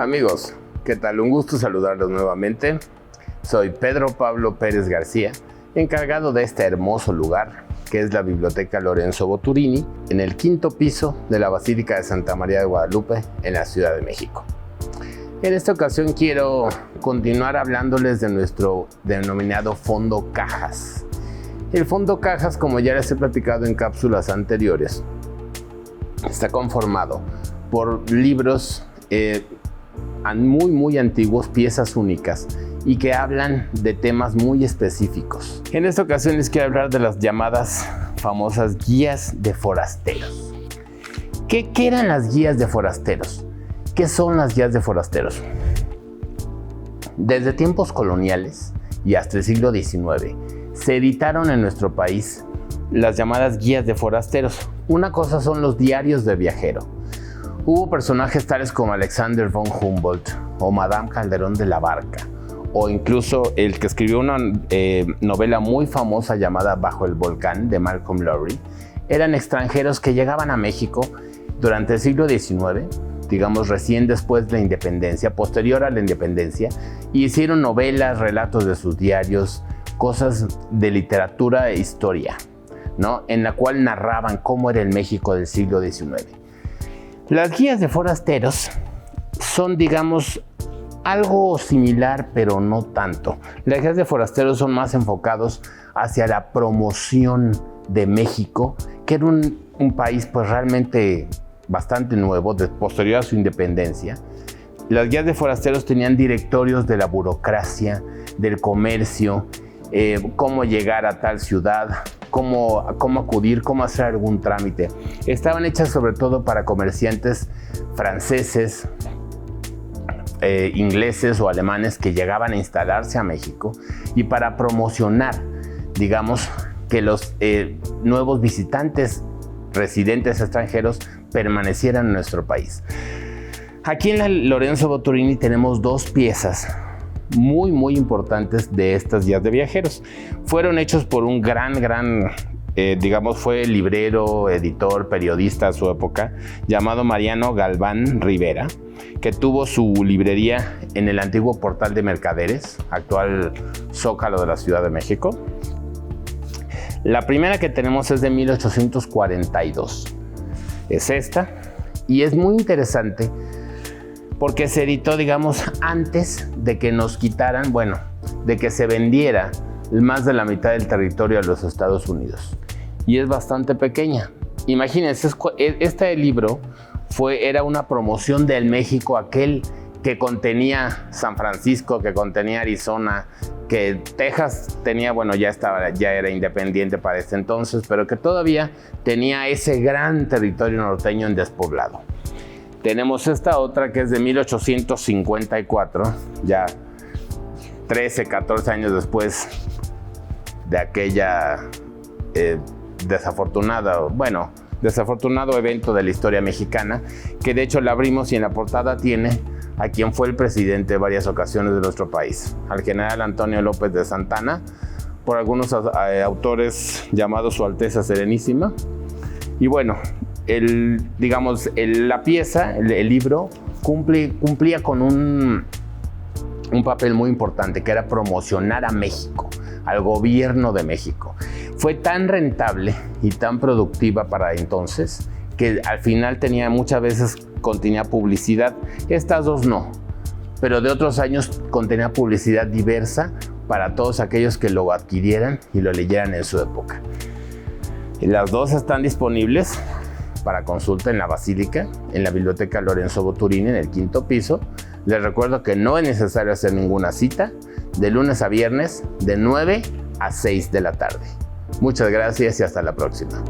Amigos, ¿qué tal? Un gusto saludarlos nuevamente. Soy Pedro Pablo Pérez García, encargado de este hermoso lugar, que es la Biblioteca Lorenzo Boturini, en el quinto piso de la Basílica de Santa María de Guadalupe, en la Ciudad de México. En esta ocasión quiero continuar hablándoles de nuestro denominado Fondo Cajas. El Fondo Cajas, como ya les he platicado en cápsulas anteriores, está conformado por libros muy antiguos, piezas únicas, y que hablan de temas muy específicos. En esta ocasión les quiero hablar de las llamadas famosas guías de forasteros. ¿Qué eran las guías de forasteros? ¿Qué son las guías de forasteros? Desde tiempos coloniales y hasta el siglo XIX se editaron en nuestro país las llamadas guías de forasteros. Una cosa son los diarios de viajero. Hubo personajes tales como Alexander von Humboldt o Madame Calderón de la Barca, o incluso el que escribió una novela muy famosa llamada Bajo el Volcán, de Malcolm Lowry. Eran extranjeros que llegaban a México durante el siglo XIX, digamos recién después de la independencia, posterior a la independencia, y hicieron novelas, relatos de sus diarios, cosas de literatura e historia, ¿no? En la cual narraban cómo era el México del siglo XIX. Las guías de forasteros son, digamos, algo similar, pero no tanto. Las guías de forasteros son más enfocados hacia la promoción de México, que era un país pues realmente bastante nuevo, posterior a su independencia. Las guías de forasteros tenían directorios de la burocracia, del comercio, cómo llegar a tal ciudad, cómo acudir, cómo hacer algún trámite. Estaban hechas sobre todo para comerciantes franceses, ingleses o alemanes que llegaban a instalarse a México, y para promocionar, digamos, que los nuevos visitantes residentes extranjeros permanecieran en nuestro país. Aquí en la Lorenzo Boturini tenemos dos piezas muy importantes de estas guías de viajeros. Fueron hechos por un digamos, fue librero, editor, periodista a su época, llamado Mariano Galván Rivera, que tuvo su librería en el antiguo Portal de Mercaderes, actual Zócalo de la Ciudad de México. La primera que tenemos es de 1842. Es esta, y es muy interesante porque se editó, digamos, antes de que nos quitaran, de que se vendiera más de la mitad del territorio a los Estados Unidos. Y es bastante pequeña. Imagínense, este libro era una promoción del México aquel que contenía San Francisco, que contenía Arizona, que Texas tenía, ya era independiente para ese entonces, pero que todavía tenía ese gran territorio norteño en despoblado. Tenemos esta otra que es de 1854, ya 13, 14 años después de aquella desafortunado evento de la historia mexicana, que de hecho la abrimos y en la portada tiene a quien fue el presidente en varias ocasiones de nuestro país, al general Antonio López de Santana, por algunos autores llamados Su Alteza Serenísima. Y la pieza, el libro, cumplía con un papel muy importante, que era promocionar a México, al gobierno de México. Fue tan rentable y tan productiva para entonces que al final muchas veces contenía publicidad. Estas dos no, pero de otros años contenía publicidad diversa para todos aquellos que lo adquirieran y lo leyeran en su época. Y las dos están disponibles para consulta en la Basílica, en la Biblioteca Lorenzo Boturini, en el quinto piso. Les recuerdo que no es necesario hacer ninguna cita, de lunes a viernes, de 9 a 6 de la tarde. Muchas gracias y hasta la próxima.